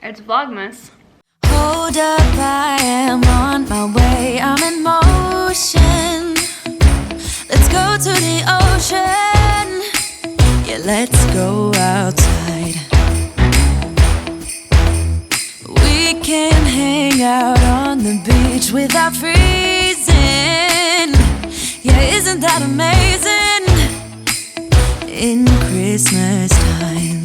It's Vlogmas. Hold up, I am on my way, I'm in motion. Let's go to the ocean. Yeah, let's go outside. We can hang out on the beach without freezing. Yeah, isn't that amazing? In Christmas times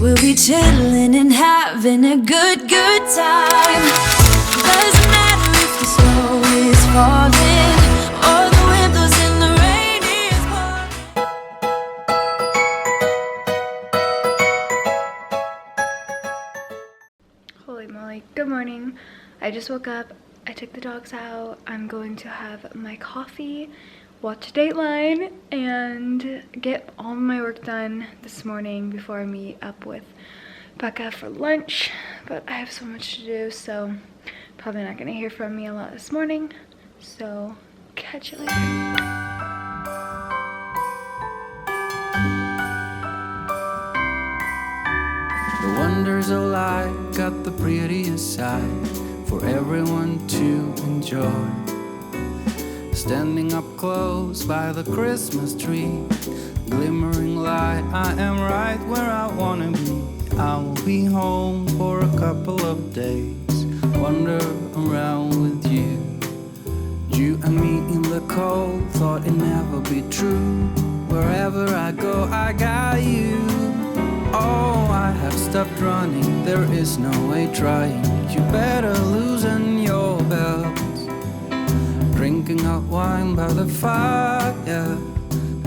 we'll be chilling and having a good time. Doesn't matter if the snow is falling or the wind blows and the rain is pouring. Holy moly, good morning. I just woke up, I took the dogs out, I'm going to have my coffee, watch Dateline, and get all my work done this morning before I meet up with Becca for lunch. But I have so much to do, so probably not gonna hear from me a lot this morning. So catch you later. The wonders of life got the prettiest side for everyone to enjoy. Standing up close by the Christmas tree, glimmering light, I am right where I wanna be. I will be home for a couple of days, wander around with you. You and me in the cold, thought it'd never be true. Wherever I go, I got you. Oh, I have stopped running, there is no way trying. You better loosen your belt. Drinking hot wine by the fire, yeah.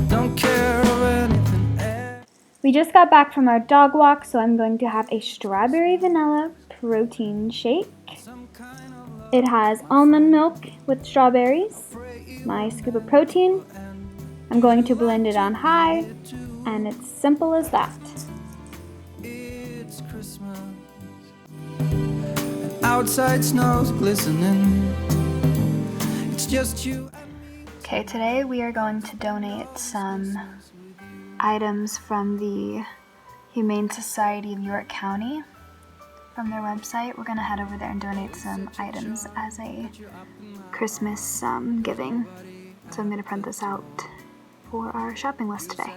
Don't care of anything else. We just got back from our dog walk, so I'm going to have a strawberry vanilla protein shake. It has almond milk with strawberries, my scoop of protein. I'm going to blend it on high, and it's simple as that. It's Christmas, and outside snow's glistening. It's just you. Okay, today we are going to donate some items from the Humane Society of York County. From their website, we're going to head over there and donate some items as a Christmas giving. So I'm going to print this out for our shopping list today.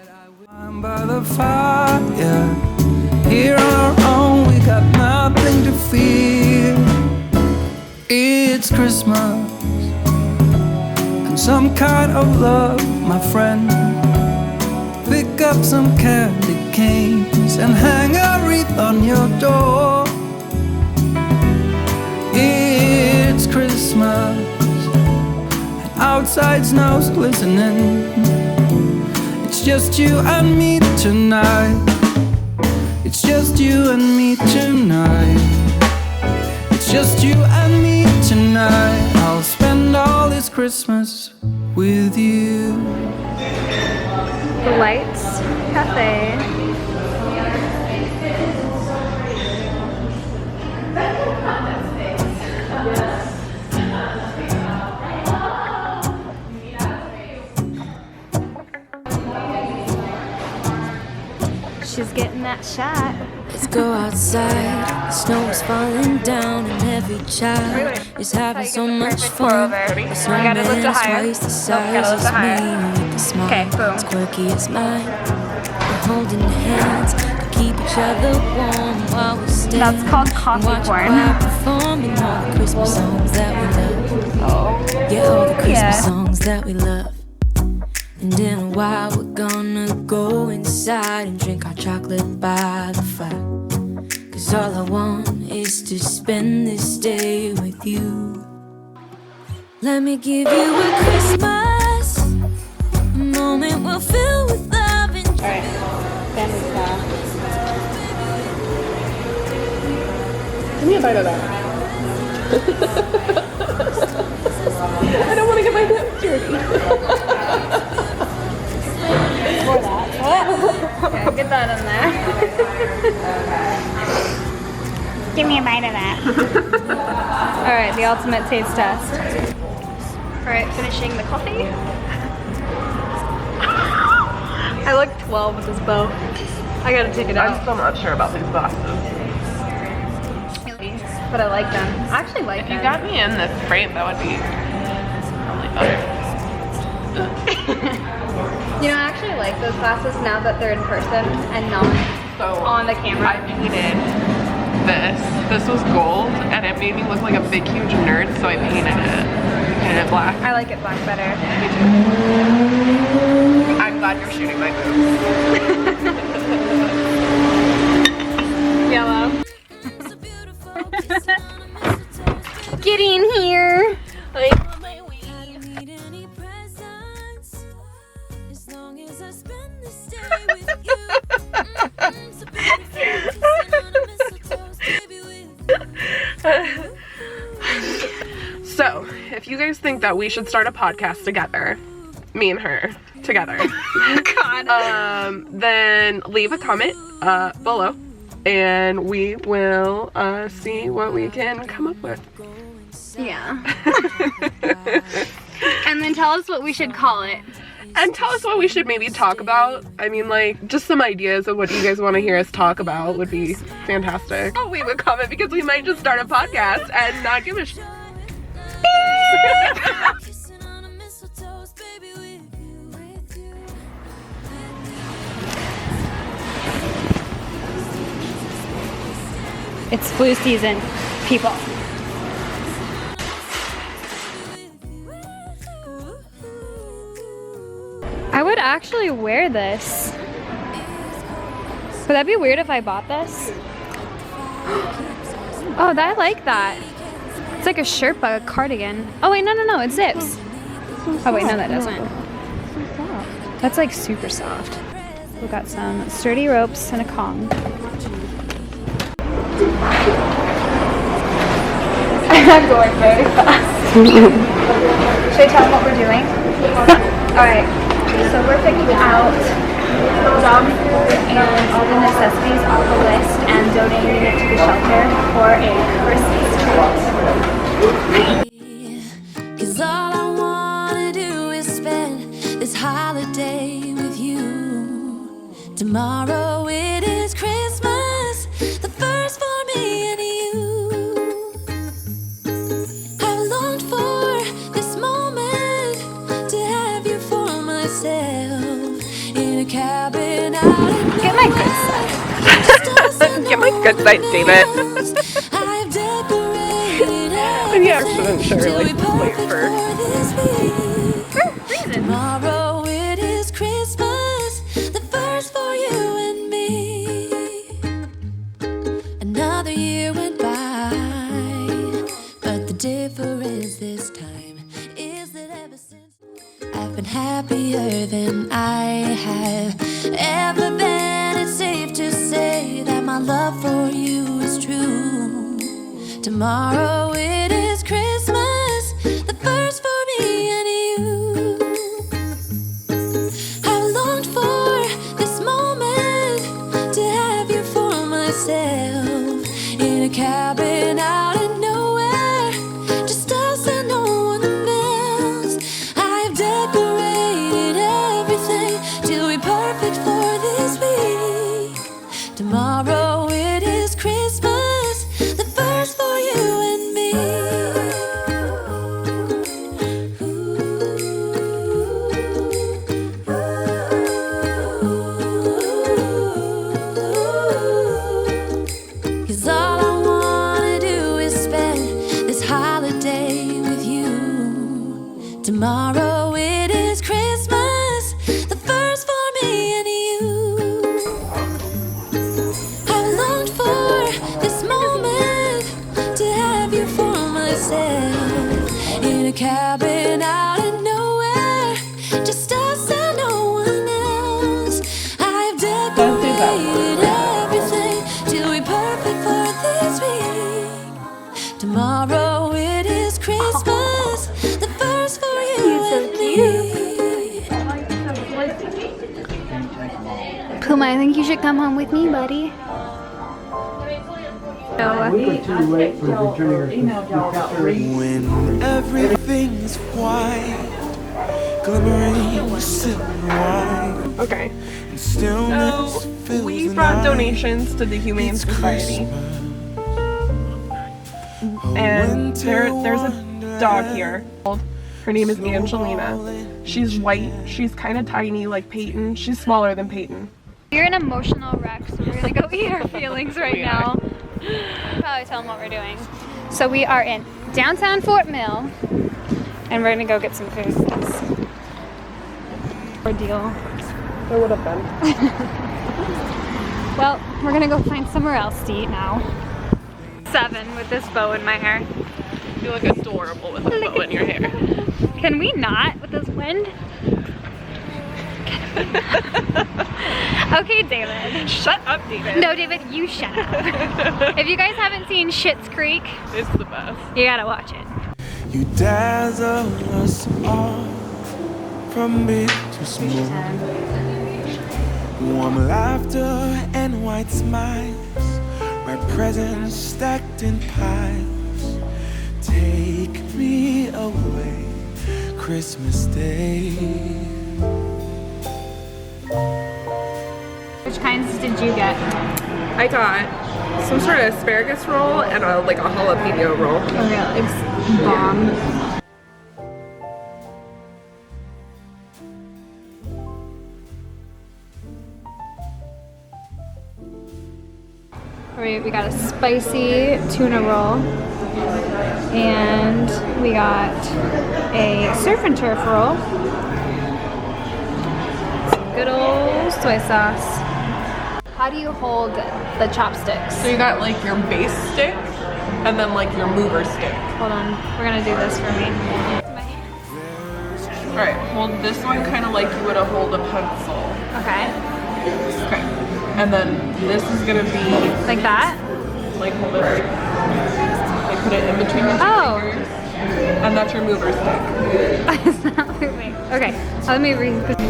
I'm by the fire, yeah. Here on our own, we got nothing to fear. It's Christmas, and some kind of love, my friend. Pick up some candy canes and hang a wreath on your door. It's Christmas, and outside snow's glistening. It's just you and me tonight. It's just you and me tonight. It's just you and me tonight. I'll spend all this Christmas with you. The Lights Cafe. She's getting that shot. Let's go outside. The snow is falling down and every child is having so much fun. The snowman is twice the size as me with the smile as quirky as mine. We're holding hands to keep each other warm while we stand. That's called coffee corn. Performing all the Christmas songs that we love. Yeah, all the Christmas songs that we love. And in a while we're gonna go inside and drink our chocolate by the fire. 'Cause all I want is to spend this day with you. Let me give you a Christmas, a moment we'll fill with love and joy. Alright, family style. Give me a bite of that. I don't want to get my lips dirty. Okay, get that in there. Give me a bite of that. Alright, the ultimate taste test. Alright, finishing the coffee. I look 12 with this bow. I gotta take it out. I'm still not sure about these glasses. But I like them. I actually like them. If you got me in this frame, that would be probably better. You know, I actually like those glasses now that they're in person and not on the camera. I painted this. This was gold, and it made me look like a big, huge nerd, so I painted it. Painted it black. I like it black better. Me too. I'm glad you're shooting my boobs. Yellow. Get in here. So, if you guys think that we should start a podcast together, me and her together, God. then leave a comment below, and we will see what we can come up with. Yeah. And then tell us what we should call it. And tell us what we should maybe talk about. I mean, like, just some ideas of what you guys want to hear us talk about would be fantastic. Oh, leave a comment because we might just start a podcast and not give a shit. It's flu season, people. I would actually wear this. Would that be weird if I bought this? Oh, I like that. It's like a Sherpa, a cardigan. Oh wait, no, it zips. Oh wait, no, that doesn't. That's like super soft. We've got some sturdy ropes and a Kong. I'm going very fast. Should I tell them what we're doing? Alright, so we're picking out dog food and all the necessities off the list and donating it to the shelter for a Christmas treat. 'Cause all I wanna do is spend this holiday with you. Tomorrow it is Christmas, the first for me and you. I've longed for this moment to have you for myself in a cabin out in Get my good side. Get my good side, David. I've decorated Maybe I shouldn't share like wait for. Tomorrow it is Christmas, the first for you and me. Another year went by, but the difference this time is that ever since I've been happier than I have ever been. It's safe to say that my love for you is true. Tomorrow it is Christmas, the first for me and you. I've longed for this moment to have you for myself in a cabin out in nowhere, just us and no one else. I've decorated everything till we're perfect for this week. Tomorrow it is Christmas, the first for you and me. 'Cause all I wanna do is spend this holiday with you. Tomorrow it is Christmas, the first for me and you. I've longed for this moment to have you for myself in a cabin out in nowhere, just us and no one else. I've decorated everything till we're perfect for this week. Tomorrow it is Christmas, the first for you and me. Puma, I think you should come home with me, buddy. When everything's white glimmering silver wine. Okay. Stillness So we brought donations to the Humane Society. And there's a dog here. Her name is Angelina. She's white. She's kind of tiny like Peyton. She's smaller than Peyton. You're an emotional wreck, so we're gonna go eat our feelings right now. Probably tell them what we're doing. So we are in downtown Fort Mill, and we're gonna go get some food. Ordeal. It would have been. Well, we're gonna go find somewhere else to eat now. 7 with this bow in my hair. You look adorable with a bow in your hair. Can we not with this wind? Okay, David. Shut up, David. No, David, you shut up. If you guys haven't seen Schitt's Creek, It's the best. you gotta watch it. You dazzle us all from big to small. Warm laughter and white smiles, red presents stacked in piles. Take me away, Christmas Day. Which kinds did you get? I got some sort of asparagus roll and a jalapeno roll. Oh yeah, it's bomb. We got a spicy tuna roll, and we got a surf and turf roll, some good old soy sauce. How do you hold the chopsticks? So you got like your base stick and then like your mover stick. Hold on, we're gonna do this for me. Alright, hold this one kind of like you would hold a pencil. Okay, Okay. And then this is gonna be like that? like hold it like put it in between your two fingers. And that's your mover stick. It's not moving. Okay, let me read. Do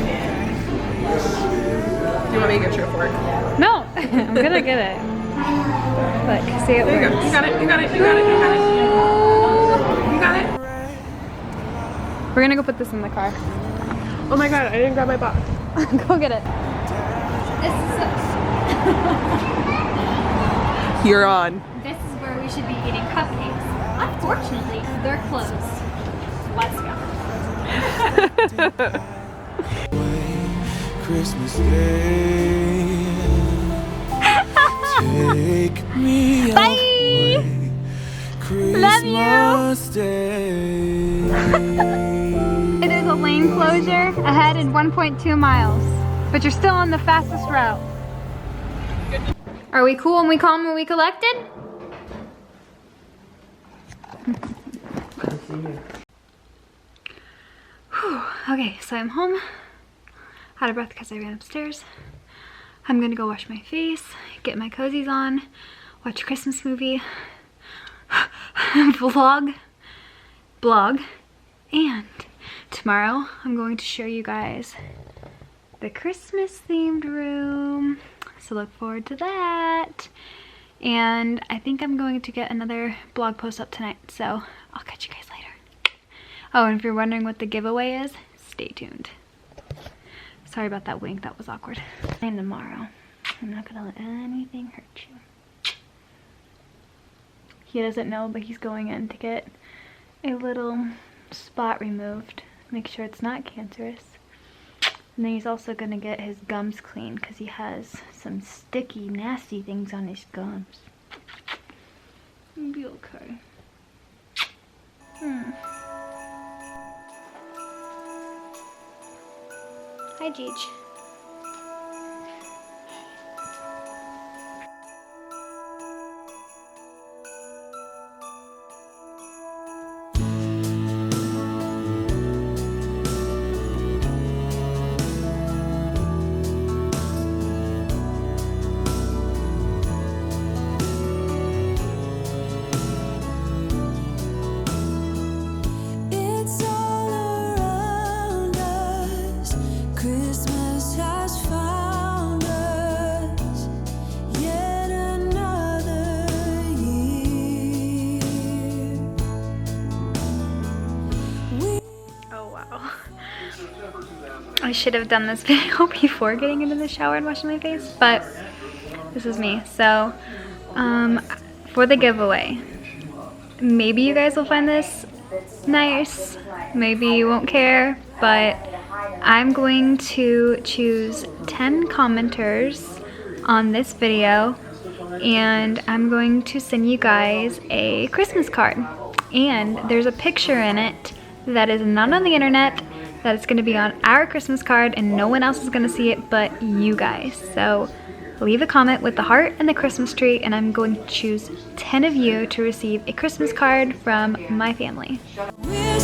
you want me to get your fork? No, I'm gonna get it. Look, see it There you go. works. You got it, you got it, you got it, you got it. You got it. We're gonna go put this in the car. Oh my god, I didn't grab my box. Go get it. This You're on. is where we should be eating cupcakes. Unfortunately, they're closed. Let's go. Christmas Day. Take me away, Christmas Day. There's a lane closure ahead in 1.2 miles, but you're still on the fastest route. Are we cool and we calm and we collected? Whew. Okay, so I'm home. Out of breath because I ran upstairs. I'm gonna go wash my face, get my cozies on, watch a Christmas movie, blog, and tomorrow I'm going to show you guys the Christmas themed room. So look forward to that. And I think I'm going to get another blog post up tonight, so I'll catch you guys later. Oh, and if you're wondering what the giveaway is, stay tuned. Sorry about that wink, that was awkward. And tomorrow, I'm not gonna let anything hurt you. He doesn't know, but he's going in to get a little spot removed. Make sure it's not cancerous. And then he's also gonna get his gums cleaned because he has some sticky, nasty things on his gums. It'll be okay. Hi, Jeej. It's all around us. Christmas I should have done this video before getting into the shower and washing my face, but this is me. So, for the giveaway, maybe you guys will find this nice, maybe you won't care, but I'm going to choose 10 commenters on this video, and I'm going to send you guys a Christmas card. And there's a picture in it that is not on the internet, that it's going to be on our Christmas card, and no one else is going to see it but you guys. So leave a comment with the heart and the Christmas tree, and I'm going to choose 10 of you to receive a Christmas card from my family. We're